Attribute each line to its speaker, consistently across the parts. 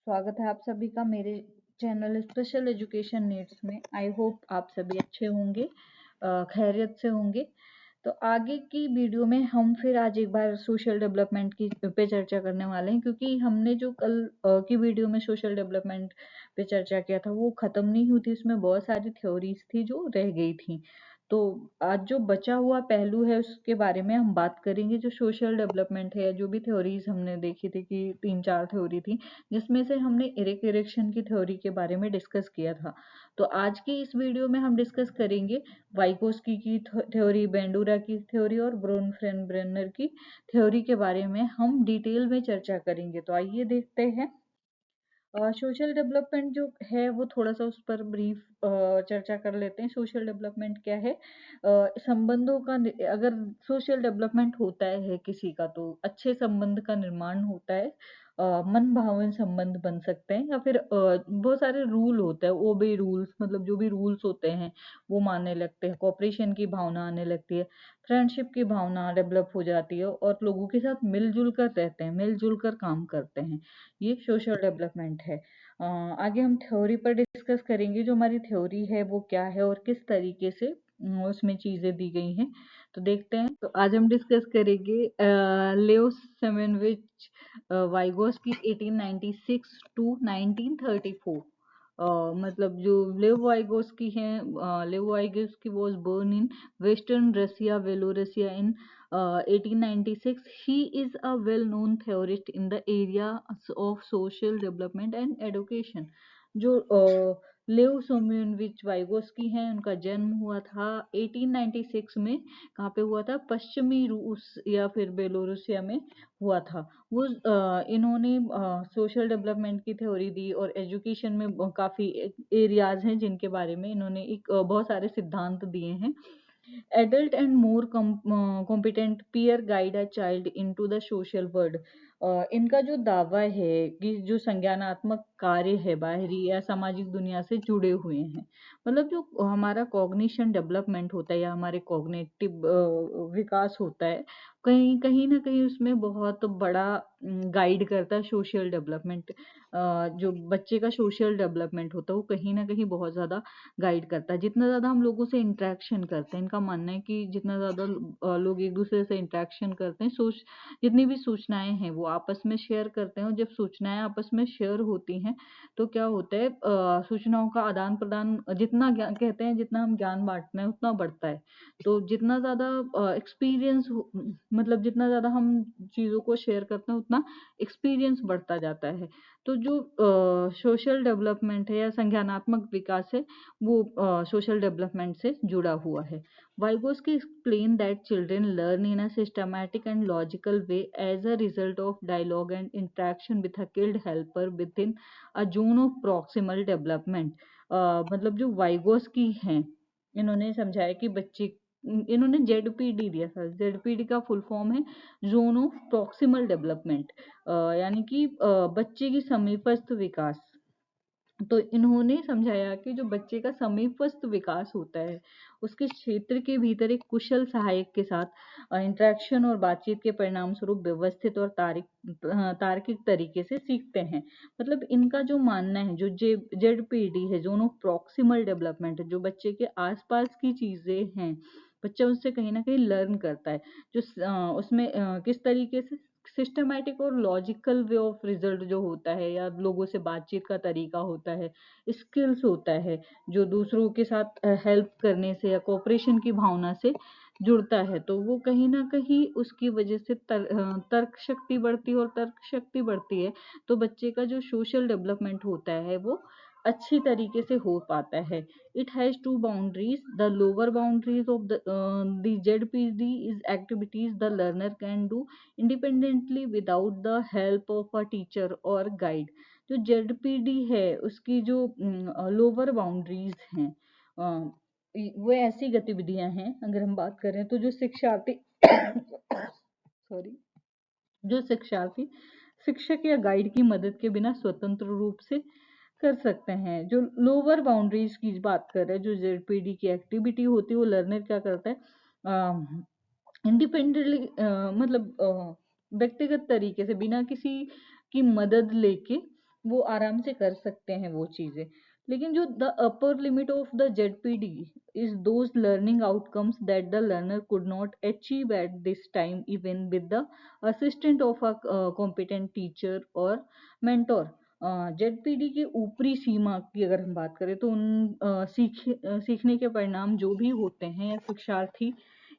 Speaker 1: स्वागत है आप सभी का मेरे चैनल स्पेशल एजुकेशन नीड्स में। आई होप आप सभी अच्छे होंगे, खैरियत से होंगे। तो आगे की वीडियो में हम फिर आज एक बार सोशल डेवलपमेंट की पे चर्चा करने वाले हैं, क्योंकि हमने जो कल की वीडियो में सोशल डेवलपमेंट पे चर्चा किया था वो खत्म नहीं हुई थी। उसमें बहुत सारी थ्योरीज थी जो रह गई थी। तो आज जो बचा हुआ पहलू है उसके बारे में हम बात करेंगे। जो सोशल डेवलपमेंट है, जो भी थ्योरीज हमने देखी थी कि 3-4 थ्योरी थी, जिसमें से हमने इरिक इरिक्शन की थ्योरी के बारे में डिस्कस किया था। तो आज की इस वीडियो में हम डिस्कस करेंगे वाइकोस्की की थ्योरी, बेंडूरा की थ्योरी और ब्रोनफेनब्रेनर की थ्योरी के बारे में हम डिटेल में चर्चा करेंगे। तो आइए देखते हैं। सोशल डेवलपमेंट जो है वो थोड़ा सा उस पर ब्रीफ चर्चा कर लेते हैं। सोशल डेवलपमेंट क्या है? संबंधों का अगर सोशल डेवलपमेंट होता है किसी का तो अच्छे संबंध का निर्माण होता है। मन भावन संबंध बन सकते हैं, या फिर बहुत सारे रूल होते हैं, ओबे रूल्स, मतलब जो भी रूल्स होते हैं वो मानने लगते हैं। कॉपरेशन की भावना आने लगती है, फ्रेंडशिप की भावना डेवलप हो जाती है और लोगों के साथ मिलजुल कर रहते हैं, मिलजुल कर काम करते हैं। ये सोशल डेवलपमेंट है। आगे हम थ्योरी पर डिस्कस करेंगे। जो हमारी थ्योरी है वो क्या है और किस तरीके से उसमें चीजें दी गई हैं, तो देखते हैं। तो आज हम डिस्कस करेंगे लेओ सेमेनविच वाइगोस्की 1896 टू 1934। मतलब जो लेव वाइगोस्की हैं, Lev Vygotsky was born in western Russia, Belorussia in 1896. He is a well-known theorist in the area of social development and education. जो लेव सोम्योनविच वाइगोस्की हैं, उनका जन्म हुआ था 1896 में। कहाँ पे हुआ था? पश्चिमी रूस या फिर बेलोरूसिया में हुआ था। वो इन्होंने सोशल डेवलपमेंट की थ्योरी दी और एजुकेशन में काफ़ी एरियाज हैं जिनके बारे में इन्होंने एक बहुत सारे सिद्धांत दिए हैं। Adult and more competent peer guide a child into the social world. इनका जो दावा है कि जो संज्ञानात्मक कार्य है बाहरी या सामाजिक दुनिया से जुड़े हुए हैं, मतलब जो हमारा कॉग्निशन डेवलपमेंट होता है या हमारे कॉग्निटिव विकास होता है, कहीं कहीं ना कहीं उसमें बहुत बड़ा गाइड करता है सोशल डेवलपमेंट। जो बच्चे का सोशल डेवलपमेंट होता है वो कहीं ना कहीं बहुत ज़्यादा गाइड करता है। जितना ज़्यादा हम लोगों से इंटरेक्शन करते हैं, इनका मानना है कि जितना ज़्यादा लोग एक दूसरे से इंटरेक्शन करते हैं, जितनी भी सूचनाएं हैं वो आपस में शेयर करते हैं। और जब सूचनाएं आपस में शेयर होती हैं तो क्या होता है, सूचनाओं का आदान प्रदान, जितना ज्ञान कहते हैं, जितना हम ज्ञान बांटते हैं उतना बढ़ता है। तो जितना ज़्यादा एक्सपीरियंस, मतलब जितना ज़्यादा हम चीज़ों को शेयर करते हैं उतना एक्सपीरियंस बढ़ता जाता है। तो जो सोशल डेवलपमेंट है या संज्ञानात्मक विकास है वो सोशल डेवलपमेंट से जुड़ा हुआ है। Vygotsky explained that children learn in a systematic and logical way as a result of dialogue and interaction with a skilled helper within a zone of proximal development. मतलब जो वाइगोस्की हैं, इन्होंने समझाया कि बच्चे, इन्होंने जेडपीडी दिया था। जेडपीडी का फुल फॉर्म है जोन ऑफ प्रॉक्सिमल डेवलपमेंट, यानी कि बच्चे की समीपस्थ विकास। तो इन्होंने समझाया कि जो बच्चे का समीपस्थ विकास होता है उसके क्षेत्र के भीतर एक कुशल सहायक के साथ इंटरेक्शन और बातचीत के परिणाम स्वरूप व्यवस्थित और तार्किक तरीके से सीखते हैं। मतलब इनका जो मानना है, जो जेडपीडी है, जोन ऑफ प्रॉक्सिमल डेवलपमेंट, जो बच्चे के आसपास की चीजें हैं बच्चा उससे कहीं ना कहीं लर्न करता है। जो उसमें किस तरीके से सिस्टमैटिक और लॉजिकल वे ऑफ रिजल्ट जो होता है, या लोगों से बातचीत का तरीका होता है, स्किल्स होता है, जो दूसरों के साथ हेल्प करने से या कोऑपरेशन की भावना से जुड़ता है, तो वो कहीं ना कहीं उसकी वजह से तर्क शक्ति बढ़ती है। और तर्क शक्ति बढ़ती है तो बच्चे का जो सोशल डेवलपमेंट होता है वो अच्छी तरीके से हो पाता है। It has two boundaries. The lower boundaries of the ZPD is activities the learner can do independently without the help of a teacher or guide. जो ZPD है उसकी जो लोअर बाउंड्रीज हैं, वो ऐसी गतिविधियां हैं, अगर हम बात करें तो जो शिक्षार्थी सॉरी, जो शिक्षार्थी शिक्षक या गाइड की मदद के बिना स्वतंत्र रूप से कर सकते हैं। जो लोअर बाउंड्रीज की बात कर रहे हैं, जो जेडपीडी की एक्टिविटी होती है, वो लर्नर क्या करता है, इंडिपेंडेंटली, मतलब व्यक्तिगत तरीके से बिना किसी की मदद लेके वो आराम से कर सकते हैं वो चीज़ें। लेकिन जो the upper limit of the ZPD is those learning outcomes that the learner could not achieve at this time even with the assistant of a competent teacher और मेंटोर। जेडपीडी की ऊपरी सीमा की अगर हम बात करें तो सीखने के परिणाम जो भी होते हैं या शिक्षार्थी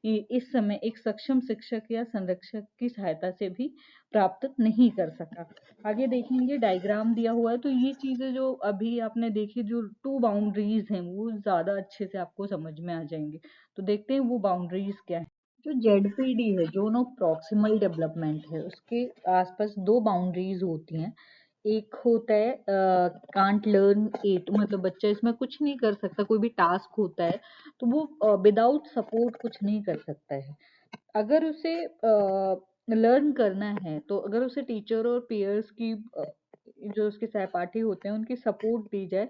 Speaker 1: इस समय एक सक्षम शिक्षक या संरक्षक की सहायता से भी प्राप्त नहीं कर सका। आगे देखेंगे डायग्राम दिया हुआ है, तो ये चीजें जो अभी आपने देखी जो टू बाउंड्रीज हैं वो ज्यादा अच्छे से आपको समझ में आ जाएंगे। तो देखते हैं वो बाउंड्रीज क्या है। जो जेडपीडी है, जोन ऑफ प्रॉक्सिमल डेवलपमेंट है, उसके आसपास दो बाउंड्रीज होती हैं। एक होता है कांट लर्न इट, मतलब बच्चा इसमें कुछ नहीं कर सकता, कोई भी टास्क होता है तो वो विदाउट सपोर्ट कुछ नहीं कर सकता है। अगर उसे लर्न करना है तो अगर उसे टीचर और पीयर्स की जो उसके सहपाठी होते हैं उनकी सपोर्ट दी जाए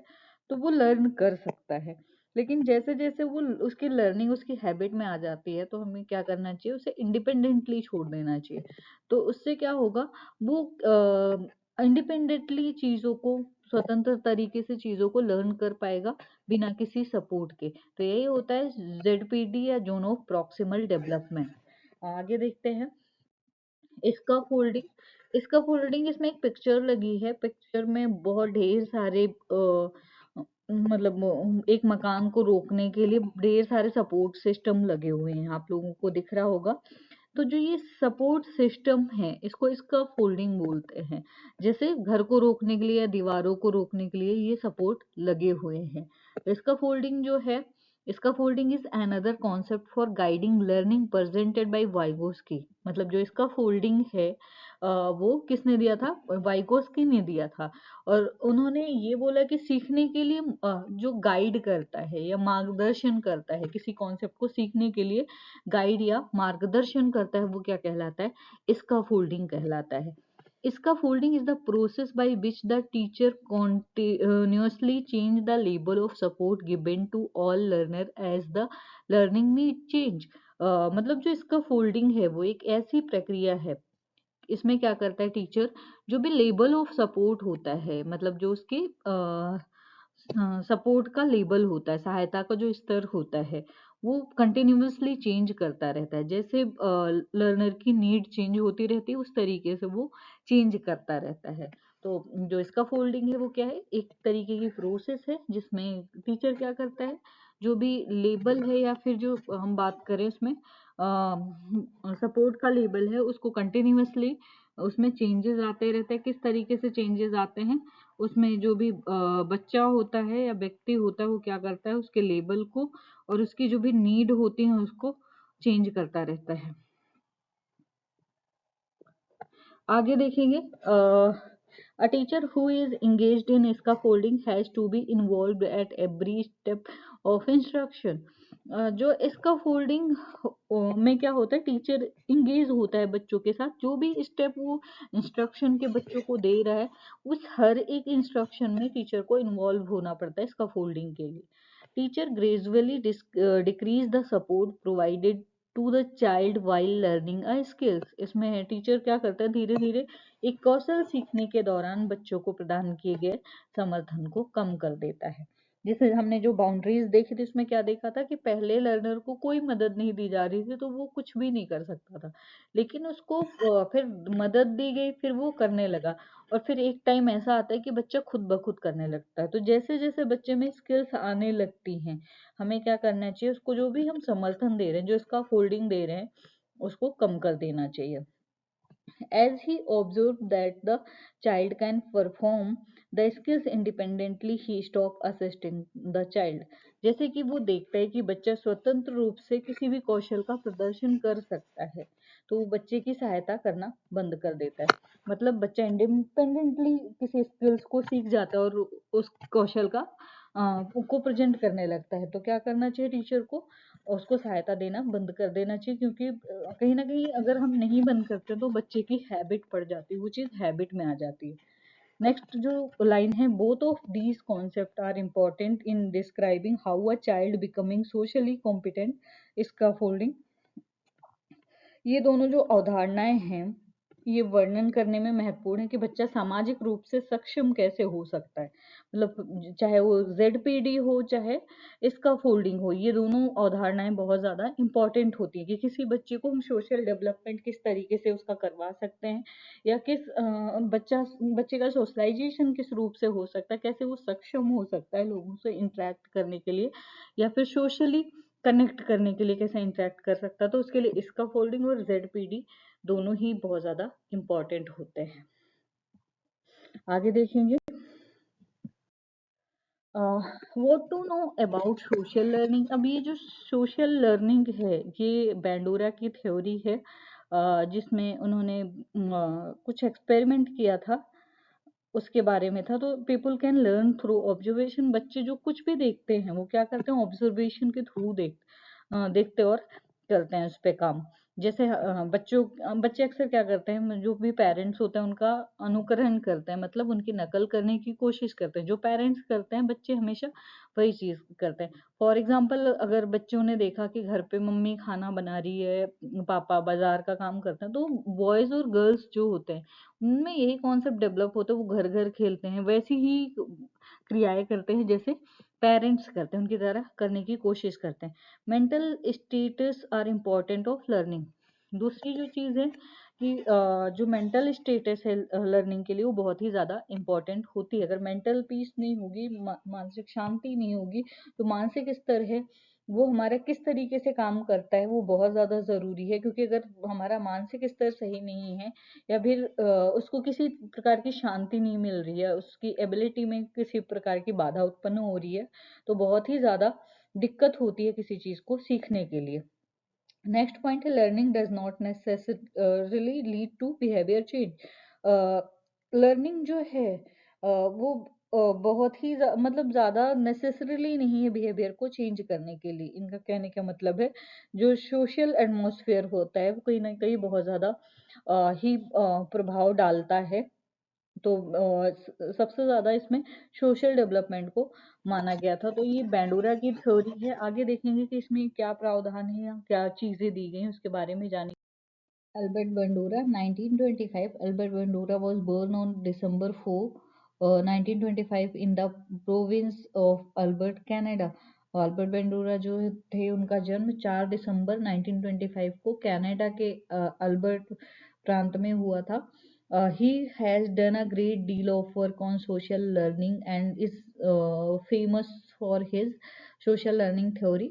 Speaker 1: तो वो लर्न कर सकता है। लेकिन जैसे जैसे वो उसकी लर्निंग उसकी हैबिट में आ जाती है तो हमें क्या करना चाहिए, उसे इंडिपेंडेंटली छोड़ देना चाहिए। तो उससे क्या होगा, वो इंडिपेंडेंटली चीज़ों को स्वतंत्र तरीके से चीज़ों को लर्न कर पाएगा बिना किसी सपोर्ट के। तो यही होता है जेडपीडी या जोन ऑफ प्रॉक्सिमल डेवलपमेंट। आगे देखते हैं इसका फोल्डिंग। इसका फोल्डिंग, इसमें एक पिक्चर लगी है, पिक्चर में बहुत ढेर सारे मतलब एक मकान को रोकने के लिए ढेर सारे सपोर्ट सिस्टम लगे हुए हैं, आप लोगों को दिख रहा होगा। तो जो ये सपोर्ट सिस्टम है इसको इसका फोल्डिंग बोलते हैं। जैसे घर को रोकने के लिए या दीवारों को रोकने के लिए ये सपोर्ट लगे हुए हैं। इसका फोल्डिंग जो है, इसका folding is another concept for guiding learning presented by Vygotsky. मतलब जो इसका फोल्डिंग है वो किसने दिया था, वाइगोस्की ने दिया था। और उन्होंने ये बोला कि सीखने के लिए जो गाइड करता है या मार्गदर्शन करता है किसी कॉन्सेप्ट को सीखने के लिए, गाइड या मार्गदर्शन करता है, वो क्या कहलाता है, इसका फोल्डिंग कहलाता है। इसका folding is the process by which the teacher continuously change the label of support given to all learner as the learning need change। मतलब जो इसका फोल्डिंग है वो एक ऐसी प्रक्रिया है, इसमें क्या करता है टीचर, जो भी लेबल ऑफ सपोर्ट होता है, मतलब जो उसके सपोर्ट का लेबल होता है, सहायता का जो स्तर होता है वो कंटिन्यूअसली चेंज करता रहता है। जैसे लर्नर की नीड चेंज होती रहती है उस तरीके से वो चेंज करता रहता है। तो जो इसका फोल्डिंग है वो क्या है, एक तरीके की प्रोसेस है जिसमें टीचर क्या करता है, जो भी लेबल है या फिर जो हम बात करें उसमें सपोर्ट का लेबल है उसको कंटिन्यूअसली उसमें चेंजेस आते रहते हैं। किस तरीके से चेंजेस आते हैं, उसमें जो भी बच्चा होता है या व्यक्ति होता है वो क्या करता है, उसके लेबल को और उसकी जो भी नीड होती है उसको चेंज करता रहता है। आगे देखेंगे a teacher who is engaged in scaffolding has to be involved at every step of instruction। जो स्कैफोल्डिंग में क्या होता है, टीचर इंगेज होता है बच्चों के साथ, जो भी स्टेप वो इंस्ट्रक्शन के बच्चों को दे रहा है उस हर एक इंस्ट्रक्शन में टीचर को इन्वॉल्व होना पड़ता है स्कैफोल्डिंग के लिए। Teacher gradually decrease the support provided to the child while learning a skills. इसमें है टीचर क्या करता है, धीरे धीरे एक कौशल सीखने के दौरान बच्चों को प्रदान किए गए समर्थन को कम कर देता है। जैसे हमने जो बाउंड्रीज देखी थी उसमें क्या देखा था कि पहले लर्नर को कोई मदद नहीं दी जा रही थी तो वो कुछ भी नहीं कर सकता था, लेकिन उसको फिर मदद दी गई, फिर वो करने लगा। और फिर एक टाइम ऐसा आता है कि बच्चा खुद ब खुद करने लगता है। तो जैसे जैसे बच्चे में स्किल्स आने लगती हैं, हमें क्या करना चाहिए, उसको जो भी हम समर्थन दे रहे हैं, जो इसका फोल्डिंग दे रहे हैं, उसको कम कर देना चाहिए। As he observed that the child can perform the skills independently, he stopped assisting the child। जैसे कि वो देखता है कि बच्चा स्वतंत्र रूप से किसी भी कौशल का प्रदर्शन कर सकता है तो वो बच्चे की सहायता करना बंद कर देता है। मतलब बच्चा इंडिपेंडेंटली किसी स्किल्स को सीख जाता है और उस कौशल का को प्रेजेंट करने लगता है। तो क्या करना चाहिए टीचर को, उसको सहायता देना बंद कर देना चाहिए, क्योंकि कहीं ना कहीं अगर हम नहीं बंद करते तो बच्चे की हैबिट पड़ जाती है, वो चीज़ हैबिट में आ जाती है। नेक्स्ट जो लाइन है, both of these concept are important in describing how a child becoming socially competent. Scaffolding, ये दोनों जो अवधारणाएं हैं ये वर्णन करने में महत्वपूर्ण है कि बच्चा सामाजिक रूप से सक्षम कैसे हो सकता है। मतलब चाहे वो ज़ेडपीडी हो, चाहे इसका फोल्डिंग हो, ये दोनों अवधारणाएँ बहुत ज़्यादा इम्पोर्टेंट होती हैं कि किसी बच्चे को हम सोशल डेवलपमेंट किस तरीके से उसका करवा सकते हैं, या बच्चे का सोशलाइज़ेशन किस रूप से हो सकता है, कैसे वो सक्षम हो सकता है लोगों से इंटरैक्ट करने के लिए, या फिर सोशली कनेक्ट करने के लिए कैसे इंटरैक्ट कर सकता है। तो उसके लिए इसका फोल्डिंग और ज़ेडपीडी दोनों ही बहुत ज़्यादा इम्पोर्टेंट होते हैं। आगे देखेंगे, what to know about social learning. अब ये जो सोशल लर्निंग है, ये बैंडोरा की थ्योरी है, जिसमें उन्होंने कुछ एक्सपेरिमेंट किया था, उसके बारे में था। तो people can learn through observation. बच्चे जो कुछ भी देखते हैं वो क्या करते हैं, ऑब्जर्वेशन के थ्रू देखते और करते हैं उस पे काम। जैसे बच्चे अक्सर क्या करते हैं, जो भी पेरेंट्स होते हैं उनका अनुकरण करते हैं, मतलब उनकी नकल करने की कोशिश करते हैं। जो पेरेंट्स करते हैं बच्चे हमेशा वही चीज करते हैं। फॉर एग्जाम्पल, अगर बच्चों ने देखा कि घर पे मम्मी खाना बना रही है, पापा बाजार का काम करते हैं, तो बॉयज और गर्ल्स जो होते हैं उनमें यही कॉन्सेप्ट डेवलप होता है, वो घर घर खेलते हैं, वैसी ही क्रियाएं करते हैं जैसे पेरेंट्स करते हैं, उनकी तरह करने की कोशिश करते हैं। Mental status are important of learning. दूसरी जो चीज़ है कि जो मेंटल स्टेटस है लर्निंग के लिए, वो बहुत ही ज़्यादा इम्पोर्टेंट होती है। अगर मेंटल पीस नहीं होगी, मानसिक शांति नहीं होगी, तो मानसिक स्तर है वो हमारा किस तरीके से काम करता है वो बहुत ज़्यादा ज़रूरी है। क्योंकि अगर हमारा मानसिक स्तर सही नहीं है, या फिर उसको किसी प्रकार की शांति नहीं मिल रही है, उसकी एबिलिटी में किसी प्रकार की बाधा उत्पन्न हो रही है, तो बहुत ही ज़्यादा दिक्कत होती है किसी चीज़ को सीखने के लिए। नेक्स्ट पॉइंट है, learning does not necessarily lead to behaviour change. Learning जो है वो बहुत ही मतलब ज़्यादा नेसेसरली नहीं है बिहेवियर को चेंज करने के लिए। इनका कहने का मतलब है, जो सोशल एटमॉस्फेयर होता है वो कहीं ना कहीं बहुत ज़्यादा प्रभाव डालता है। तो सबसे ज़्यादा इसमें सोशल डेवलपमेंट को माना गया था। तो ये बैंडोरा की थ्योरी है। आगे देखेंगे कि इसमें क्या प्रावधान है या क्या चीज़ें दी गई हैं, उसके बारे में जानेंगे। Albert Bandura, 1925. Albert Bandura was born on December 4, 1925 in the province of Alberta, Canada. Albert Bandura जो थे उनका जन्म 4 दिसंबर 1925 को कनाडा के अल्बर्ट प्रांत में हुआ था। He has done a great deal of work on social learning and is famous for his social learning theory,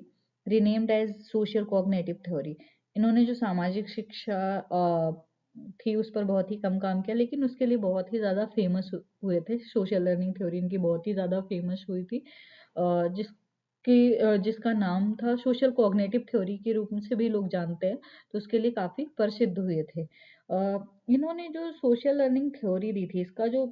Speaker 1: renamed as social cognitive theory. इन्होंने जो सामाजिक शिक्षा थी उस पर बहुत ही कम काम किया, लेकिन उसके लिए बहुत ही ज़्यादा फेमस हुए थे। सोशल लर्निंग थ्योरी इनकी बहुत ही ज़्यादा फेमस हुई थी, जिसका नाम था सोशल कॉग्निटिव थ्योरी के रूप में से भी लोग जानते हैं, तो उसके लिए काफ़ी प्रसिद्ध हुए थे। इन्होंने जो सोशल लर्निंग थ्योरी दी थी, इसका जो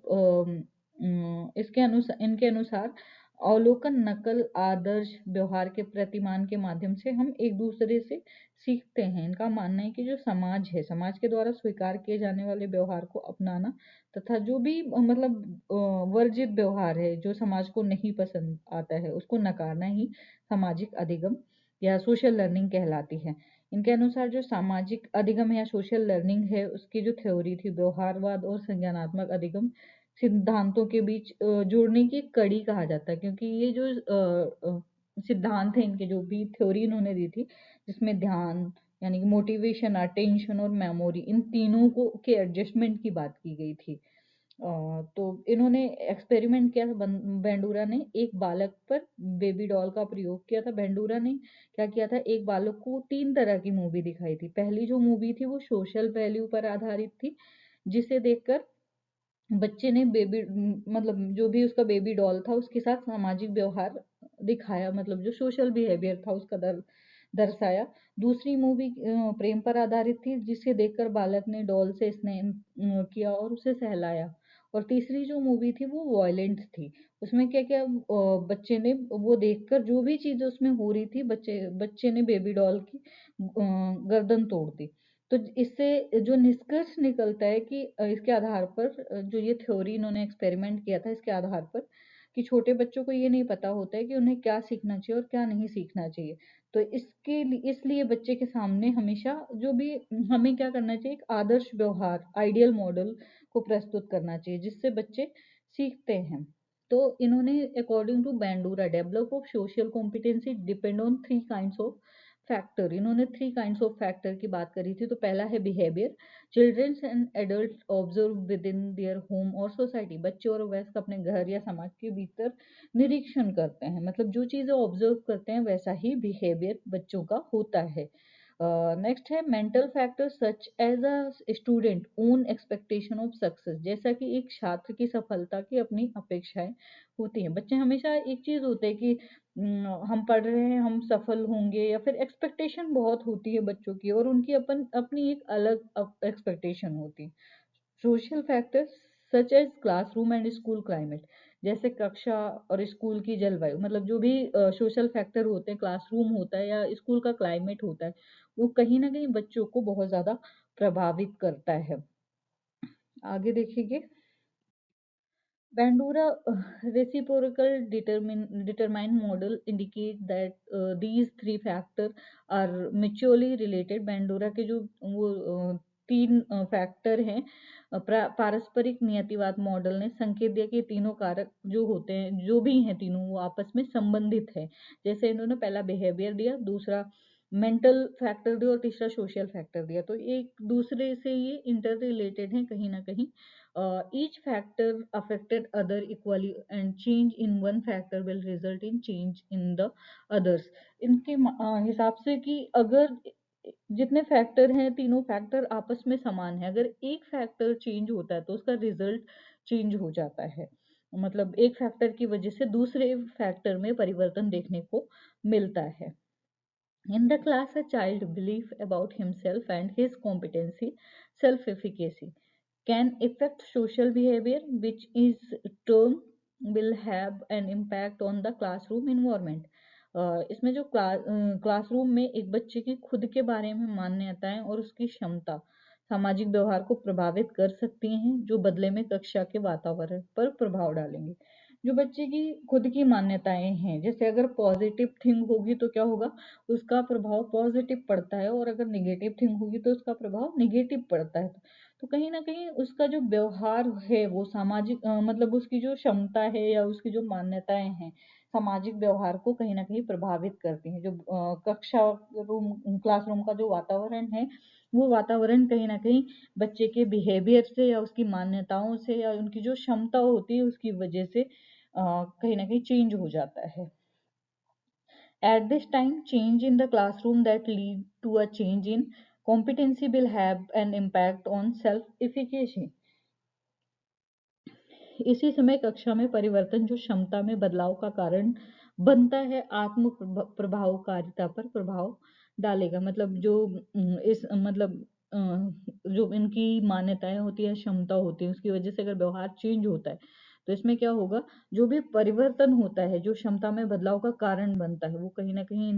Speaker 1: इनके अनुसार अवलोकन, नकल, आदर्श, व्यवहार के प्रतिमान के माध्यम से हम एक दूसरे से सीखते हैं। इनका मानना है कि जो समाज है, समाज के द्वारा स्वीकार किए जाने वाले व्यवहार को अपनाना, तथा जो भी मतलब वर्जित व्यवहार है, जो समाज को नहीं पसंद आता है, उसको नकारना ही सामाजिक अधिगम या सोशल लर्निंग कहलाती है। इनके अनुसार जो सामाजिक अधिगम या सोशल लर्निंग है, उसकी जो थ्योरी थी, व्यवहारवाद और संज्ञानात्मक अधिगम सिद्धांतों के बीच जोड़ने की एक कड़ी कहा जाता है। क्योंकि ये जो सिद्धांत है, इनके जो भी थ्योरी इन्होंने दी थी, जिसमें ध्यान यानी कि मोटिवेशन, अटेंशन और मेमोरी, इन तीनों को के एडजस्टमेंट की बात की गई थी। तो इन्होंने एक्सपेरिमेंट किया था, बेंडूरा ने एक बालक पर बेबी डॉल का प्रयोग किया था। बेंडूरा ने क्या किया था, एक बालक को 3 तरह की मूवी दिखाई थी। पहली जो मूवी थी वो सोशल वैल्यू पर आधारित थी, जिसे देखकर बच्चे ने मतलब जो भी उसका बेबी डॉल था उसके साथ सामाजिक व्यवहार दिखाया, मतलब जो सोशल बिहेवियर था उसका दर्शाया। दूसरी मूवी प्रेम पर आधारित थी, जिसे देखकर बालक ने डॉल से स्नेह किया और उसे सहलाया। और तीसरी जो मूवी थी वो वॉयलेंट थी। उसमें क्या क्या बच्चे ने वो देखकर जो भी चीज़ उसमें हो रही थी, बच्चे बच्चे ने बेबी डॉल की गर्दन तोड़ दी। तो इससे जो निष्कर्ष निकलता है कि इसके आधार पर जो ये थ्योरी इन्होंने एक्सपेरिमेंट किया था, इसके आधार पर कि छोटे बच्चों को ये नहीं पता होता है कि उन्हें क्या सीखना चाहिए और क्या नहीं सीखना चाहिए। तो इसलिए बच्चे के सामने हमेशा जो भी हमें क्या करना चाहिए, एक आदर्श व्यवहार, आइडियल मॉडल को प्रस्तुत करना चाहिए, जिससे बच्चे सीखते हैं। तो इन्होंने according to Bandura, develop of social competency depend on 3 kinds of factor. इन्होंने 3 काइंड्स ऑफ फैक्टर की बात करी थी। तो पहला है behaviour, children's and adult observe with in their home और सोसाइटी। बच्चे और वयस्क अपने घर या समाज के भीतर निरीक्षण करते हैं, मतलब जो चीजें ऑब्जर्व करते हैं वैसा ही बिहेवियर बच्चों का होता है। नेक्स्ट है mental factor such as a student own expectation of success. जैसा कि एक छात्र की सफलता की अपनी अपेक्षाएं होती हैं। बच्चे हमेशा एक चीज होते हैं कि हम पढ़ रहे हैं, हम सफल होंगे, या फिर एक्सपेक्टेशन बहुत होती है बच्चों की, और उनकी अपनी एक अलग एक्सपेक्टेशन होती है। Social factors such as classroom and school climate. जैसे कक्षा और स्कूल की जलवायु, मतलब जो भी सोशल फैक्टर होते हैं, क्लासरूम होता है या स्कूल का क्लाइमेट होता है, वो कहीं ना कहीं बच्चों को बहुत ज्यादा प्रभावित करता है। आगे देखेंगे, Bandura reciprocal determined model indicate that these three factors are mutually related। Bandura के जो वो तीन फैक्टर हैं, पारस्परिक नियतिवाद मॉडल ने संकेत दिया कि तीनों कारक जो होते हैं, जो भी हैं तीनों, वो आपस में संबंधित है। जैसे इन्होंने पहला बिहेवियर दिया, दूसरा मेंटल फैक्टर दिया और तीसरा सोशल फैक्टर दिया। तो एक दूसरे से ये इंटर रिलेटेड है कहीं ना कहीं। Each factor affected other equally, and change in one factor will result in change in the others। इनके हिसाब से कि अगर जितने फैक्टर हैं, तीनों फैक्टर आपस में समान है, अगर एक फैक्टर चेंज होता है तो उसका रिजल्ट चेंज हो जाता है। मतलब एक फैक्टर की वजह से दूसरे फैक्टर में परिवर्तन देखने को मिलता है। In the class, a child belief about himself and his competency, self-efficacy, can affect social behavior, which is term will have an impact on the classroom environment। इसमें जो क्लासरूम में एक बच्चे की खुद के बारे में मान्यताएं और उसकी क्षमता सामाजिक व्यवहार को प्रभावित कर सकती हैं, जो बदले में कक्षा के वातावरण पर प्रभाव डालेंगे। जो बच्चे की खुद की मान्यताएं हैं, जैसे अगर पॉजिटिव थिंग होगी तो क्या होगा, उसका प्रभाव पॉजिटिव पड़ता है, और अगर निगेटिव थिंग होगी तो उसका प्रभाव निगेटिव पड़ता है। तो कहीं ना कहीं उसका जो व्यवहार है वो सामाजिक मतलब उसकी जो क्षमता है या उसकी जो मान्यताएं हैं, सामाजिक व्यवहार को कहीं ना कहीं प्रभावित करती हैं। जो कक्षा रूम क्लासरूम का जो वातावरण है, वो वातावरण कहीं ना कहीं बच्चे के बिहेवियर से या उसकी मान्यताओं से या उनकी जो क्षमता होती है उसकी वजह से कहीं ना कहीं चेंज हो जाता है। At this time, change in the classroom that lead to a change in competency will have an impact on self-efficacy। इसी समय कक्षा में परिवर्तन जो क्षमता में बदलाव का कारण बनता है, आत्म प्रभावकारिता पर प्रभाव डालेगा। मतलब जो इस मतलब जो इनकी मान्यताएं होती है, क्षमता होती है, उसकी वजह से अगर व्यवहार चेंज होता है तो इसमें क्या होगा, जो भी परिवर्तन होता है जो क्षमता में बदलाव का कारण बनता है, वो कहीं ना कहीं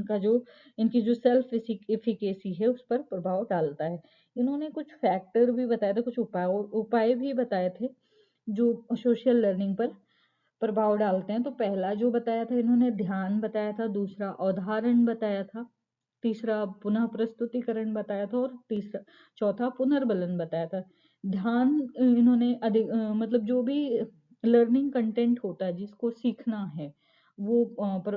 Speaker 1: इनकी जो सेल्फ एफिकेसी है उस पर प्रभाव डालता है। इन्होंने कुछ फैक्टर भी बताए थे, कुछ उपाय भी बताए थे जो सोशल लर्निंग पर प्रभाव डालते हैं। तो पहला जो बताया था इन्होंने, ध्यान बताया था, दूसरा अवधारण बताया था, तीसरा पुनः प्रस्तुतिकरण बताया था, और तीसरा चौथा पुनर्बलन बताया था। ध्यान इन्होंने अधिक मतलब जो भी लर्निंग कंटेंट होता है जिसको सीखना है, वो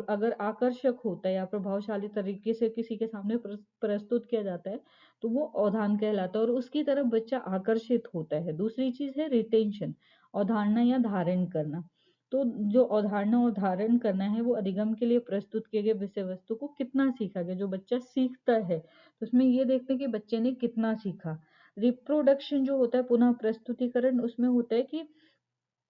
Speaker 1: अगर आकर्षक होता है या प्रभावशाली तरीके से किसी के सामने प्रस्तुत किया जाता है तो वो अवधान कहलाता है, और उसकी तरफ बच्चा आकर्षित होता है। दूसरी चीज है रिटेंशन, अवधारणा या धारण करना। तो जो अवधारणा और धारण करना है वो अधिगम के लिए प्रस्तुत किए गए विषय वस्तु को कितना सीखा गया। जो बच्चा सीखता है तो उसमें ये देखते हैं कि बच्चे ने कितना सीखा। रिप्रोडक्शन जो होता है, पुनः प्रस्तुतिकरण, उसमें होता है कि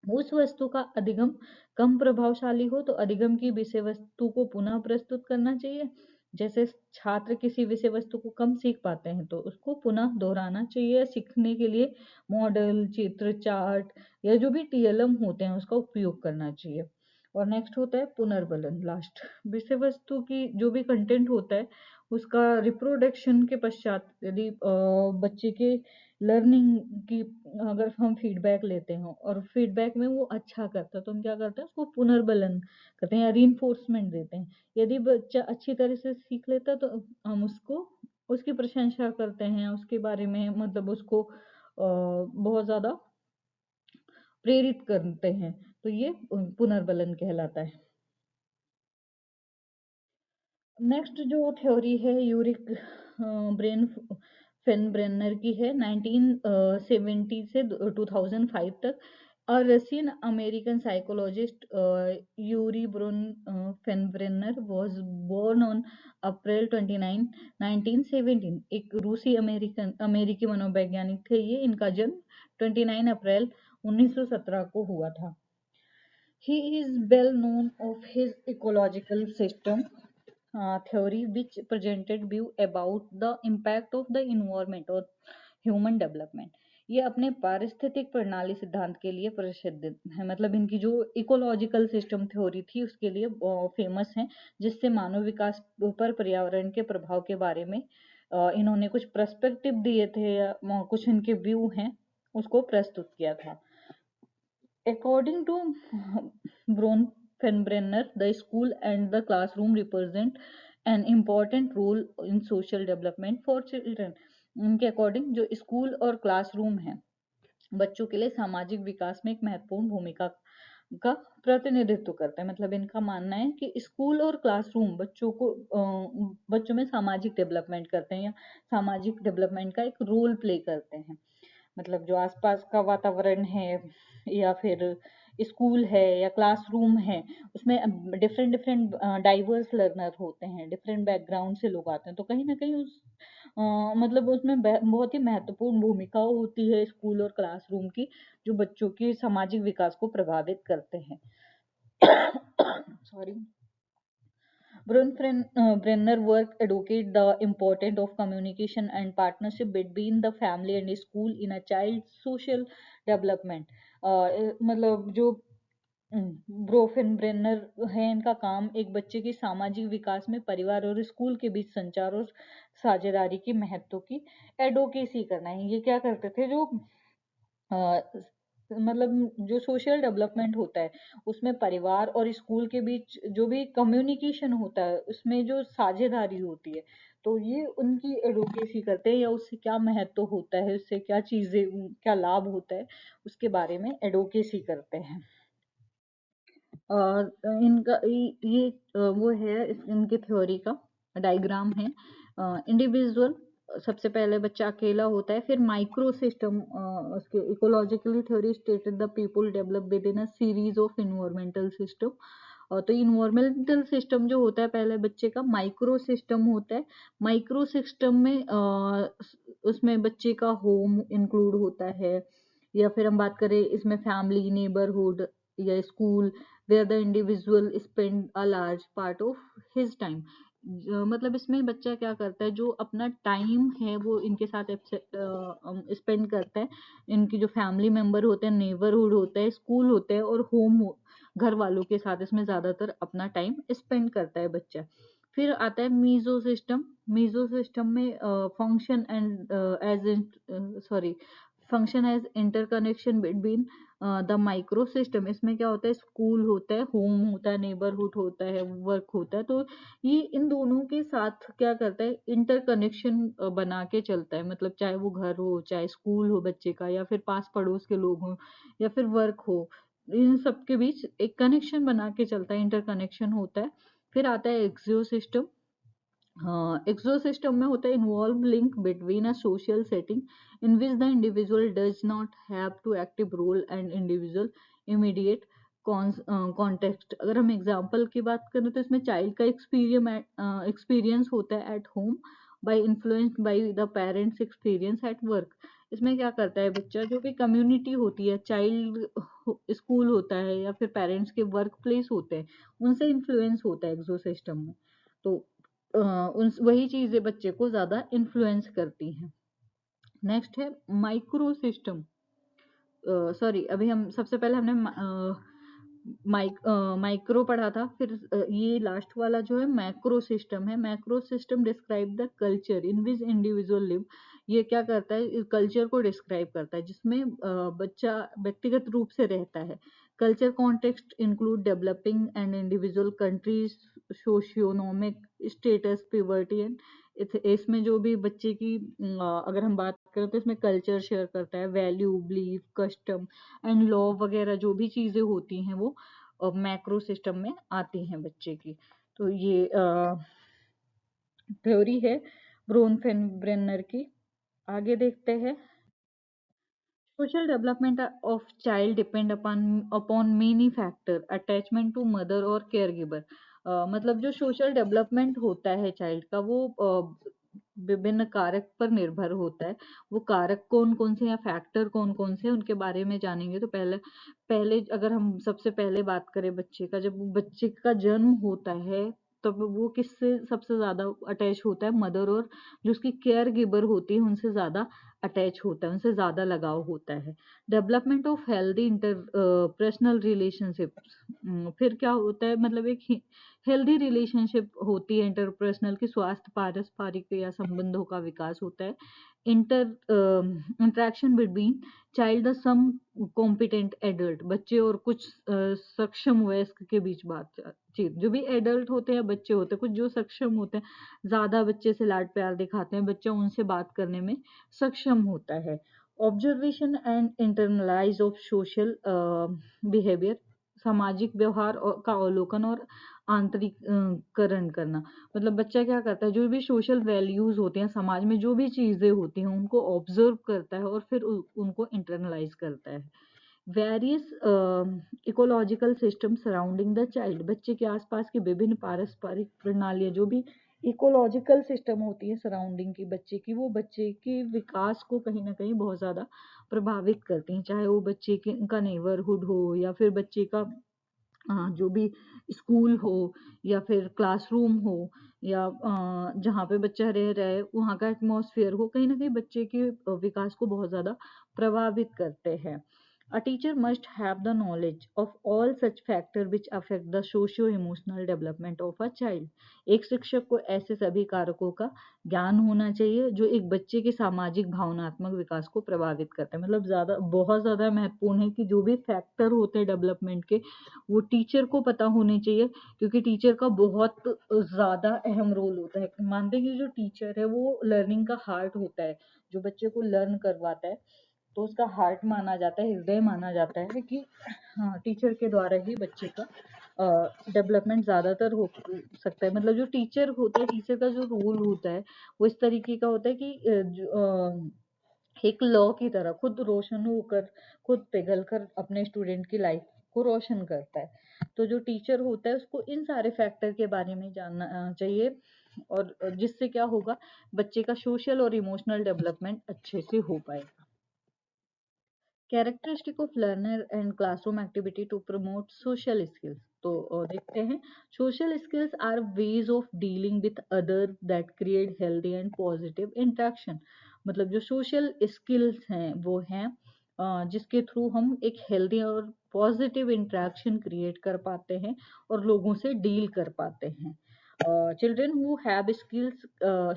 Speaker 1: उस वस्तु का अधिगम कम प्रभावशाली हो तो अधिगम की विषय वस्तु को पुनः प्रस्तुत करना चाहिए। जैसे छात्र किसी विषय वस्तु को कम सीख पाते हैं तो उसको पुनः दोहराना चाहिए। सीखने के लिए मॉडल, चित्र, चार्ट या जो भी टीएलएम होते हैं उसका उपयोग करना चाहिए। और नेक्स्ट होता है पुनर्बलन, लास्ट। विषय वस्तु की जो भी कंटेंट होता है उसका रिप्रोडक्शन के पश्चात यदि बच्चे के लर्निंग की अगर हम फीडबैक लेते हैं और फीडबैक में वो अच्छा करता है तो हम क्या करते हैं, उसको पुनर्बलन करते हैं या रीइंफोर्समेंट देते हैं। यदि बच्चा अच्छी तरह से सीख लेता है तो हम उसको उसकी प्रशंसा करते हैं, उसके बारे में मतलब उसको बहुत ज़्यादा प्रेरित करते हैं। तो ये पुनर्बलन कहलाता है। नेक्स्ट जो थ्योरी है यूरिक ब्रेन फेनब्रेनर की है, 1970 से 2005 तक। और Russian American psychologist Urie Bronfenbrenner was born on April 29, 1917। एक रूसी अमेरिकी मनोवैज्ञानिक थे ये। इनका जन्म 29 अप्रैल 1917 को हुआ था। He is well known of his ecological system theory, which presented view about the impact of the environment और human development। ये अपने पारिस्थितिक प्रणाली सिद्धांत के लिए प्रसिद्ध है, मतलब इनकी जो इकोलॉजिकल सिस्टम थ्योरी थी उसके लिए फेमस है, जिससे मानव विकास पर पर्यावरण के प्रभाव के बारे में इन्होंने कुछ पर्सपेक्टिव दिए थे या कुछ इनके व्यू हैं उसको प्रस्तुत किया था। According to Bronfenbrenner, the school and the classroom represent an important role in social development for children। उनके अकॉर्डिंग जो स्कूल और क्लासरूम है बच्चों के लिए सामाजिक विकास में एक महत्वपूर्ण भूमिका का प्रतिनिधित्व करता है। मतलब इनका मानना है कि स्कूल और क्लासरूम बच्चों में सामाजिक डेवलपमेंट करते हैं या सामाजिक डेवलपमेंट का एक रोल प्ले करते हैं। मतलब जो आसपास का वातावरण है या फिर स्कूल है या क्लासरूम है, उसमें डिफरेंट डिफरेंट डाइवर्स लर्नर होते हैं, डिफरेंट बैकग्राउंड से लोग आते हैं, तो कहीं ना कहीं मतलब उसमें बहुत ही महत्वपूर्ण भूमिका होती है स्कूल और क्लासरूम की, जो बच्चों के सामाजिक विकास को प्रभावित करते हैं। Sorry. Brenner work advocate the importance of communication and partnership between the family and school in a child's social development। मतलब जो ब्रोफेन ब्रेनर है, इनका काम एक बच्चे के सामाजिक विकास में परिवार और स्कूल के बीच संचार और साझेदारी की महत्व की एडवोकेसी करना है। ये क्या करते थे, जो मतलब जो सोशल डेवलपमेंट होता है उसमें परिवार और स्कूल के बीच जो भी कम्युनिकेशन होता है उसमें जो साझेदारी होती है, तो ये उनकी एडवोकेसी करते हैं या उससे क्या महत्व होता है, उससे क्या चीजें क्या लाभ होता है उसके बारे में एडवोकेसी करते हैं। और इनका ये वो है इनके थ्योरी का डायग्राम है। इंडिविजुअल, सबसे पहले बच्चा अकेला होता है, फिर माइक्रो सिस्टम, उसके ecologically theory stated the people develop with in a series of environmental system. तो इन्वायरमेंटल सिस्टम जो होता है पहले बच्चे का माइक्रो सिस्टम होता है। माइक्रो सिस्टम में उसमें बच्चे का होम इंक्लूड होता है, या फिर हम बात करें इसमें फैमिली, नेबरहुड या school, where the individual spend a large part of his time। मतलब इसमें बच्चा क्या करता है, जो अपना टाइम है वो इनके साथ स्पेंड करता है। इनकी जो फैमिली मेंबर होते हैं, नेबरहुड होता है, स्कूल होते हैं और होम घर वालों के साथ इसमें ज्यादातर अपना टाइम स्पेंड करता है बच्चा। फिर आता है मीजो सिस्टम। मीजो सिस्टम में function and as sorry function as interconnection between the microsystem. इसमें क्या होता है, स्कूल होता है, होम होता है, नेबरहुड होता है, वर्क होता है, तो ये इन दोनों के साथ क्या करता है, इंटरकनेक्शन बना के चलता है। मतलब चाहे वो घर हो, चाहे स्कूल हो बच्चे का, या फिर पास पड़ोस के लोग हों, या फिर वर्क हो, इन सब के बीच एक कनेक्शन बना के चलता है, इंटरकनेक्शन होता है। फिर आता है एक्सियो सिस्टम। हाँ, एक्सोसिस्टम में होता है involve link between a social setting in which the individual does not have to active role and individual immediate context. अगर हम एग्जांपल की बात करें तो इसमें चाइल्ड का एक्सपीरियंस होता है at home by influenced by the parents experience at work. इसमें क्या करता है बच्चा, जो भी कम्युनिटी होती है, चाइल्ड स्कूल होता है या फिर पेरेंट्स के वर्क प्लेस होते हैं, उनसे इन्फ्लुएंस होता है एक्सोसिस्टम में। तो उन वही चीजें बच्चे को ज्यादा इन्फ्लुएंस करती हैं। नेक्स्ट है माइक्रो सिस्टम। सॉरी, अभी हम सबसे पहले हमने माइक्रो पढ़ा था, फिर ये लास्ट वाला जो है मैक्रो सिस्टम है। Macro system describe the culture in which individual live. ये क्या करता है, कल्चर को डिस्क्राइब करता है जिसमें बच्चा व्यक्तिगत रूप से रहता है। Culture context include developing and individual countries socioeconomic status poverty and इसमें जो भी बच्चे की अगर हम बात करें तो इसमें कल्चर शेयर करता है, value belief custom and law वगैरह जो भी चीजें होती हैं वो मैक्रो सिस्टम में आती हैं बच्चे की। तो ये थ्योरी है ब्रोनफेनब्रेनर की। आगे देखते हैं। Social development of child depend upon many factor attachment to mother और caregiver। मतलब जो सोशल डेवलपमेंट होता है चाइल्ड का वो विभिन्न कारक पर निर्भर होता है। वो कारक कौन कौन से या फैक्टर कौन कौन से उनके बारे में जानेंगे। तो पहले पहले अगर हम सबसे पहले बात करें बच्चे का, जब बच्चे का जन्म होता है तब वो किससे सबसे ज्यादा अटैच होता है, मदर और जो उसकी केयर गिवर होती है उनसे ज्यादा अटैच होता है, उनसे ज्यादा लगाव होता है। Development of healthy inter personal relationship, फिर क्या होता है, मतलब एक हेल्दी रिलेशनशिप होती है इंटरपर्सनल की, स्वास्थ्य पारस्परिक या संबंधों का विकास होता है। Inter interaction between child the some competent adult, बच्चे और कुछ सक्षम वयस्क के बीच बातचीत। जो भी एडल्ट होते हैं बच्चे होते हैं, कुछ जो सक्षम होते हैं, ज्यादा बच्चे से लाड प्यार दिखाते हैं, बच्चा उनसे बात करने में सक्षम होता है। Observation and internalize of social behaviour, सामाजिक व्यवहार का अवलोकन और आंतरिकरण करना। मतलब बच्चा क्या करता है, जो भी सोशल वैल्यूज होते हैं समाज में, जो भी चीजें होती हैं उनको ऑब्जर्व करता है और फिर उनको इंटरनलाइज करता है। Various ecological system surrounding the child, बच्चे के आसपास की विभिन्न पारस्परिक प्रणालियां, जो भी इकोलॉजिकल सिस्टम होती है सराउंडिंग की बच्चे की, वो बच्चे के विकास को कहीं ना कहीं बहुत ज्यादा प्रभावित करती हैं। चाहे वो बच्चे के का नेबरहुड हो या फिर बच्चे का जो भी स्कूल हो या फिर क्लासरूम हो या जहाँ पे बच्चा रह रहा है वहाँ का एटमॉस्फेयर हो, कहीं ना कहीं बच्चे के विकास को बहुत ज्यादा प्रभावित करते हैं। A teacher must have the knowledge of all such factors which affect the socio-emotional development of a child। एक शिक्षक को ऐसे सभी कारकों का ज्ञान होना चाहिए जो एक बच्चे के सामाजिक भावनात्मक विकास को प्रभावित करते हैं। मतलब बहुत ज्यादा महत्वपूर्ण है कि जो भी फैक्टर होते हैं डेवलपमेंट के वो टीचर को पता होने चाहिए, क्योंकि टीचर का बहुत ज्यादा अहम रोल होता है। मानते हैं कि जो टीचर है वो लर्निंग का हार्ट होता है, जो बच्चे को लर्न करवाता है तो उसका हार्ट माना जाता है, हृदय माना जाता है कि हाँ टीचर के द्वारा ही बच्चे का डेवलपमेंट ज्यादातर हो सकता है। मतलब जो टीचर होता है, टीचर का जो रोल होता है वो इस तरीके का होता है कि एक लॉ की तरह खुद रोशन होकर, खुद पिघल कर अपने स्टूडेंट की लाइफ को रोशन करता है। तो जो टीचर होता है उसको इन सारे फैक्टर के बारे में जानना चाहिए, और जिससे क्या होगा, बच्चे का सोशल और इमोशनल डेवलपमेंट अच्छे से हो पाएगा। Characteristic of learner and classroom activity to promote social skills. तो देखते हैं, social skills are ways of dealing with other that create healthy and positive interaction. मतलब जो सोशल स्किल्स हैं वो हैं जिसके थ्रू हम एक हेल्दी और पॉजिटिव इंटरेक्शन क्रिएट कर पाते हैं और लोगों से डील कर पाते हैं। Children who have skills,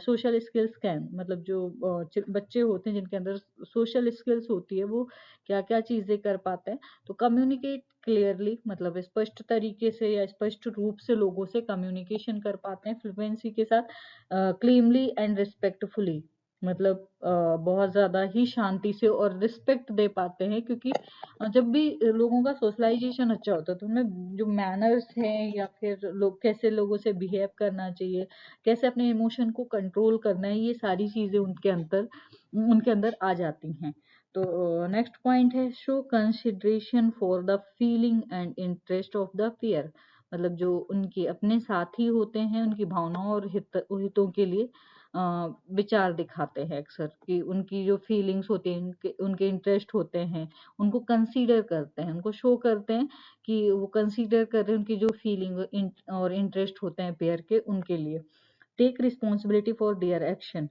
Speaker 1: social skills can, मतलब जो बच्चे होते हैं जिनके अंदर सोशल स्किल्स होती है वो क्या क्या चीजें कर पाते हैं। तो कम्युनिकेट क्लियरली, मतलब स्पष्ट तरीके से या स्पष्ट रूप से लोगों से कम्युनिकेशन कर पाते हैं फ्लुएंसी के साथ। क्लीनली एंड रिस्पेक्टफुली, मतलब बहुत ज्यादा ही शांति से और रिस्पेक्ट दे पाते हैं, क्योंकि जब भी लोगों का सोशलाइजेशन अच्छा होता है तो उनमें जो मैनर्स हैं या फिर लोग कैसे लोगों से बिहेव करना चाहिए, कैसे अपने इमोशन को कंट्रोल करना है, ये सारी चीजें उनके अंदर आ जाती हैं। तो नेक्स्ट पॉइंट है, show consideration for the feeling and interest of the pair. मतलब जो उनके अपने साथी होते हैं उनकी भावनाओं और हितों के लिए विचार दिखाते हैं अक्सर, कि उनकी जो फीलिंग्स होती हैं, उनके इंटरेस्ट होते हैं, उनको कंसीडर करते हैं, उनको शो करते हैं कि वो कंसीडर कर रहे हैं उनकी जो फीलिंग और इंटरेस्ट होते हैं पेयर के, उनके लिए। Take responsibility for their action,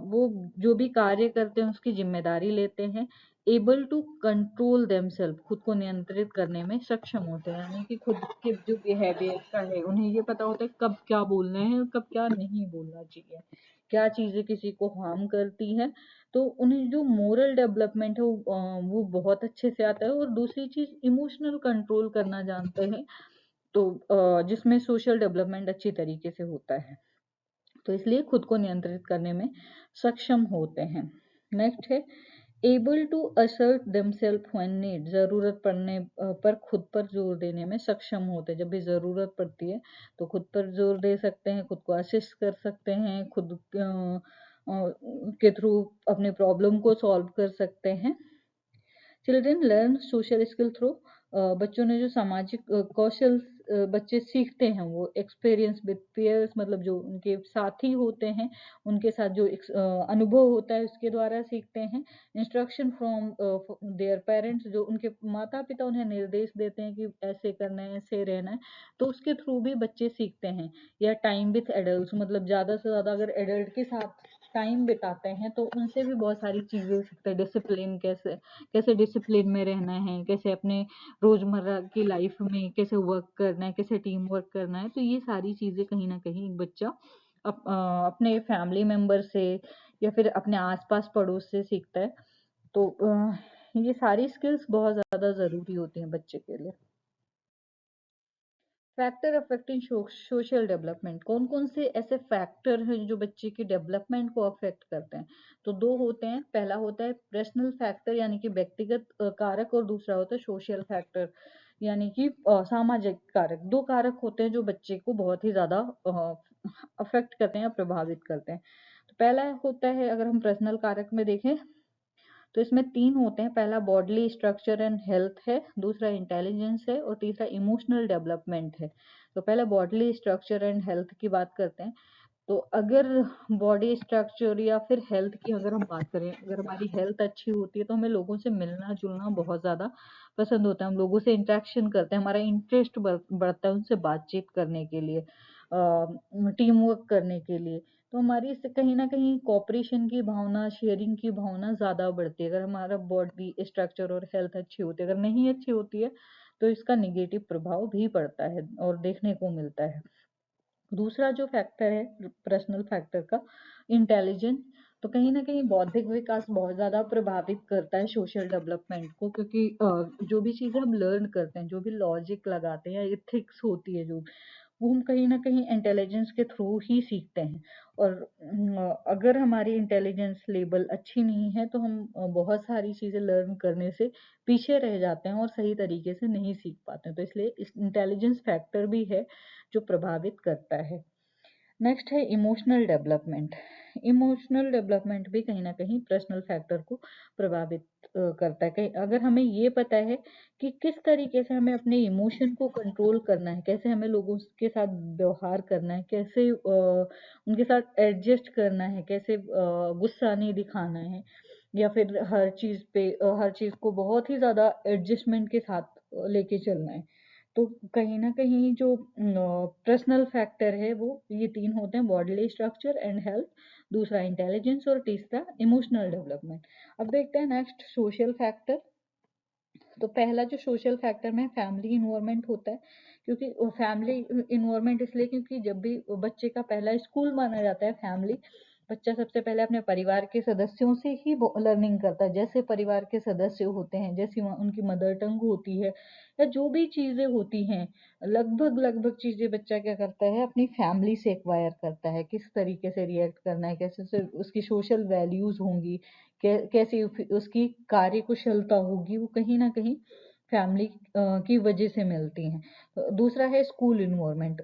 Speaker 1: वो जो भी कार्य करते हैं उसकी जिम्मेदारी लेते हैं। एबल टू कंट्रोल देमसेल्फ, खुद को नियंत्रित करने में सक्षम होते हैं, यानी कि खुद के जो बिहेवियर का है उन्हें ये पता होता है कब क्या बोलना है, कब क्या नहीं बोलना चाहिए, क्या चीजें किसी को हार्म करती है। तो उन्हें जो मोरल डेवलपमेंट है वो बहुत अच्छे से आता है। और दूसरी चीज इमोशनल कंट्रोल करना जानते हैं, तो जिसमें सोशल डेवलपमेंट अच्छी तरीके से होता है, तो इसलिए खुद को नियंत्रित करने में सक्षम होते हैं। नेक्स्ट है able to assert themselves when need, जरूरत पड़ने पर खुद पर जोर देने में सक्षम होते हैं। जब भी जरूरत पड़ती है तो खुद पर जोर दे सकते हैं, खुद को असिस्ट कर सकते हैं, खुद के थ्रू अपने प्रॉब्लम को सॉल्व कर सकते हैं। Children learn social skill through, बच्चों ने जो सामाजिक कौशल बच्चे सीखते हैं वो एक्सपीरियंस विद पेयर्स, मतलब जो उनके साथी होते हैं उनके साथ जो अनुभव होता है उसके द्वारा सीखते हैं। इंस्ट्रक्शन फ्रॉम देयर पेरेंट्स, जो उनके माता पिता उन्हें निर्देश देते हैं कि ऐसे करना है, ऐसे रहना है, तो उसके थ्रू भी बच्चे सीखते हैं। या टाइम विथ एडल्ट, मतलब ज़्यादा से ज़्यादा अगर एडल्ट के साथ टाइम बिताते हैं तो उनसे भी बहुत सारी चीज़ें सीखते हैं। डिसिप्लिन कैसे कैसे डिसिप्लिन में रहना है, कैसे अपने रोजमर्रा की लाइफ में कैसे वर्क करना है, कैसे टीम वर्क करना है, तो ये सारी चीजें कहीं ना कहीं एक बच्चा अपने फैमिली मेंबर से या फिर अपने आसपास पड़ोस से सीखता है। तो ये सारी स्किल्स बहुत ज्यादा जरूरी होती हैं बच्चे के लिए। फैक्टर अफेक्टिंग सोशल डेवलपमेंट, कौन कौन से ऐसे फैक्टर हैं जो बच्चे की डेवलपमेंट को अफेक्ट करते हैं? तो दो होते हैं, पहला होता है पर्सनल फैक्टर यानी कि व्यक्तिगत कारक, और दूसरा होता है सोशल फैक्टर यानी कि सामाजिक कारक। दो कारक होते हैं जो बच्चे को बहुत ही ज्यादा अफेक्ट करते हैं या प्रभावित करते हैं। तो पहला होता है, अगर हम पर्सनल कारक में देखें तो इसमें तीन होते हैं। पहला बॉडली स्ट्रक्चर एंड हेल्थ है, दूसरा इंटेलिजेंस है, और तीसरा इमोशनल डेवलपमेंट है। तो पहले बॉडली स्ट्रक्चर एंड हेल्थ की बात करते हैं। तो अगर बॉडी स्ट्रक्चर या फिर हेल्थ की अगर हम बात करें, अगर हमारी हेल्थ अच्छी होती है तो हमें लोगों से मिलना जुलना बहुत ज़्यादा पसंद होता है, हम लोगों से इंटरेक्शन करते हैं, हमारा इंटरेस्ट बढ़ता है उनसे बातचीत करने के लिए, टीम वर्क करने के लिए। तो हमारी इससे कहीं ना कहीं कोऑपरेशन की भावना, शेयरिंग की भावना ज़्यादा बढ़ती है अगर हमारा बॉडी स्ट्रक्चर और हेल्थ अच्छी होती है। अगर नहीं अच्छी होती है तो इसका निगेटिव प्रभाव भी पड़ता है और देखने को मिलता है। दूसरा जो फैक्टर है पर्सनल फैक्टर का, इंटेलिजेंस, तो कहीं ना कहीं बौद्धिक विकास बहुत ज़्यादा प्रभावित करता है सोशल डेवलपमेंट को, क्योंकि जो भी चीज़ें हम लर्न करते हैं, जो भी लॉजिक लगाते हैं या इथिक्स होती है जो, वो हम कहीं ना कहीं इंटेलिजेंस के थ्रू ही सीखते हैं। और अगर हमारी इंटेलिजेंस लेवल अच्छी नहीं है तो हम बहुत सारी चीज़ें लर्न करने से पीछे रह जाते हैं और सही तरीके से नहीं सीख पाते हैं। तो इसलिए इस इंटेलिजेंस फैक्टर भी है जो प्रभावित करता है। नेक्स्ट है इमोशनल डेवलपमेंट। इमोशनल डेवलपमेंट भी कहीं ना कहीं पर्सनल फैक्टर को प्रभावित करता है। कहीं अगर हमें ये पता है कि किस तरीके से हमें अपने इमोशन को कंट्रोल करना है, कैसे हमें लोगों के साथ व्यवहार करना है, कैसे उनके साथ एडजस्ट करना है, कैसे गुस्सा नहीं दिखाना है, या फिर हर चीज़ को बहुत ही ज़्यादा एडजस्टमेंट के साथ लेके चलना है, तो कहीं न कहीं जो पर्सनल फैक्टर है वो ये 3 होते हैं, बॉडीली स्ट्रक्चर एंड हेल्थ, दूसरा इंटेलिजेंस और तीसरा इमोशनल डेवलपमेंट। अब देखते हैं नेक्स्ट सोशल फैक्टर। तो पहला जो सोशल फैक्टर में फैमिली इन्वायरमेंट होता है, क्योंकि फैमिली इन्वायरमेंट इसलिए क्योंकि जब भी बच्चे का पहला स्कूल माना जाता है फैमिली, बच्चा सबसे पहले अपने परिवार के सदस्यों से ही लर्निंग करता है। जैसे परिवार के सदस्य होते हैं, जैसी उनकी मदर टंग होती है या जो भी चीजें होती हैं, लगभग लगभग चीजें बच्चा क्या करता है अपनी फैमिली से एक्वायर करता है। किस तरीके से रिएक्ट करना है, कैसे से उसकी सोशल वैल्यूज होंगी, कैसी उसकी कार्य कुशलता होगी, वो कहीं ना कहीं फैमिली की वजह से मिलती हैं। दूसरा है स्कूल इन्वायरमेंट।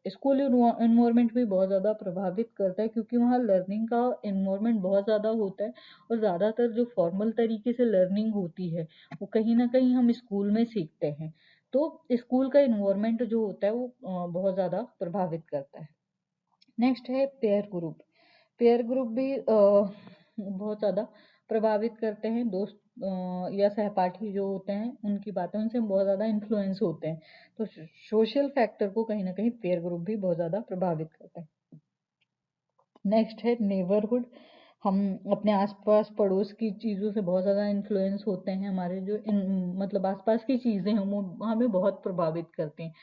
Speaker 1: स्कूल इन्वायरमेंट भी बहुत ज़्यादा प्रभावित करता है, क्योंकि वहाँ लर्निंग का इन्वायरमेंट बहुत ज़्यादा होता है, और ज़्यादातर जो फॉर्मल तरीके से लर्निंग होती है वो कहीं ना कहीं हम स्कूल में सीखते हैं। तो स्कूल का इन्वायरमेंट जो होता है वो बहुत ज़्यादा प्रभावित करता है। नेक्स्ट है पेयर ग्रुप। पेयर ग्रुप भी बहुत ज़्यादा प्रभावित करते हैं। दोस्त या सहपाठी जो होते हैं उनकी बातें, उनसे हम बहुत ज़्यादा इन्फ्लुएंस होते हैं। तो सोशल फैक्टर को कहीं ना कहीं पेयर ग्रुप भी बहुत ज़्यादा प्रभावित करता है। नेक्स्ट है नेबरहुड। हम अपने आसपास पड़ोस की चीज़ों से बहुत ज़्यादा इन्फ्लुएंस होते हैं। हमारे जो मतलब आसपास की चीज़ें हैं वो हमें बहुत प्रभावित करती हैं।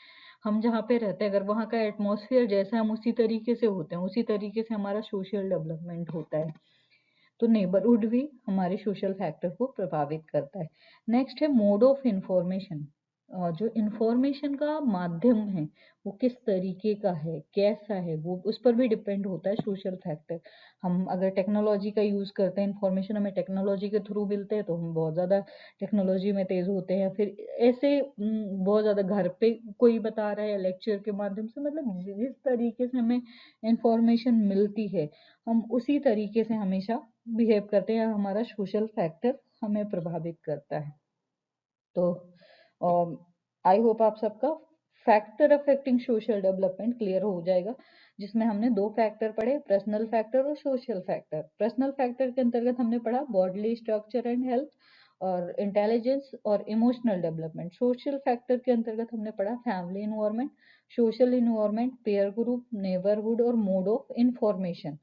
Speaker 1: हम जहाँ पे रहते हैं अगर वहाँ का एटमॉस्फेयर जैसा है हम उसी तरीके से होते हैं, उसी तरीके से हमारा सोशल डेवलपमेंट होता है। तो नेबरहुड भी हमारे सोशल फैक्टर को प्रभावित करता है। नेक्स्ट है मोड ऑफ इंफॉर्मेशन। जो इंफॉर्मेशन का माध्यम है वो किस तरीके का है, कैसा है, वो उस पर भी डिपेंड होता है सोशल फैक्टर। हम अगर टेक्नोलॉजी का यूज़ करते हैं, इंफॉर्मेशन हमें टेक्नोलॉजी के थ्रू मिलते हैं तो हम बहुत ज़्यादा टेक्नोलॉजी में तेज़ होते हैं। फिर ऐसे बहुत ज़्यादा घर पे कोई बता रहा है लेक्चर के माध्यम से, मतलब जिस तरीके से हमें इंफॉर्मेशन मिलती है हम उसी तरीके से हमेशा बिहेव करते हैं। हमारा सोशल फैक्टर हमें प्रभावित करता है। तो आई होप आप सबका factor affecting social development clear हो जाएगा, जिसमें हमने दो फैक्टर पढ़े, पर्सनल फैक्टर और सोशल फैक्टर। पर्सनल फैक्टर के अंतर्गत हमने पढ़ा बॉडीली स्ट्रक्चर एंड हेल्थ और इंटेलिजेंस और इमोशनल डेवलपमेंट। सोशल फैक्टर के अंतर्गत हमने पढ़ा family environment, social environment, pair group, neighbourhood और मोड ऑफ इंफॉर्मेशन।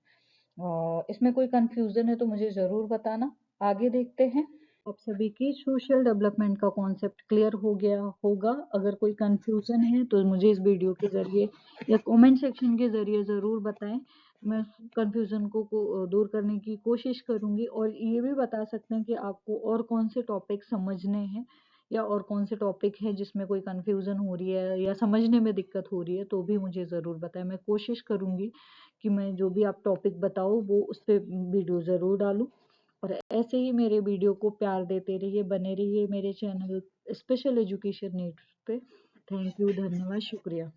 Speaker 1: इसमें कोई कंफ्यूजन है तो मुझे ज़रूर बताना। आगे देखते हैं। आप सभी की सोशल डेवलपमेंट का कॉन्सेप्ट क्लियर हो गया होगा। अगर कोई कंफ्यूजन है तो मुझे इस वीडियो के ज़रिए या कमेंट सेक्शन के ज़रिए ज़रूर बताएं। मैं कंफ्यूजन को दूर करने की कोशिश करूंगी। और ये भी बता सकते हैं कि आपको और कौन से टॉपिक समझने हैं या और कौन से टॉपिक है जिसमें कोई कंफ्यूजन हो रही है या समझने में दिक्कत हो रही है तो भी मुझे ज़रूर बताएं। मैं कोशिश करूंगी कि मैं जो भी आप टॉपिक बताओ वो उस पर वीडियो ज़रूर डालूं। और ऐसे ही मेरे वीडियो को प्यार देते रहिए, बने रहिए मेरे चैनल स्पेशल एजुकेशन नीड्स पे। थैंक यू, धन्यवाद, शुक्रिया।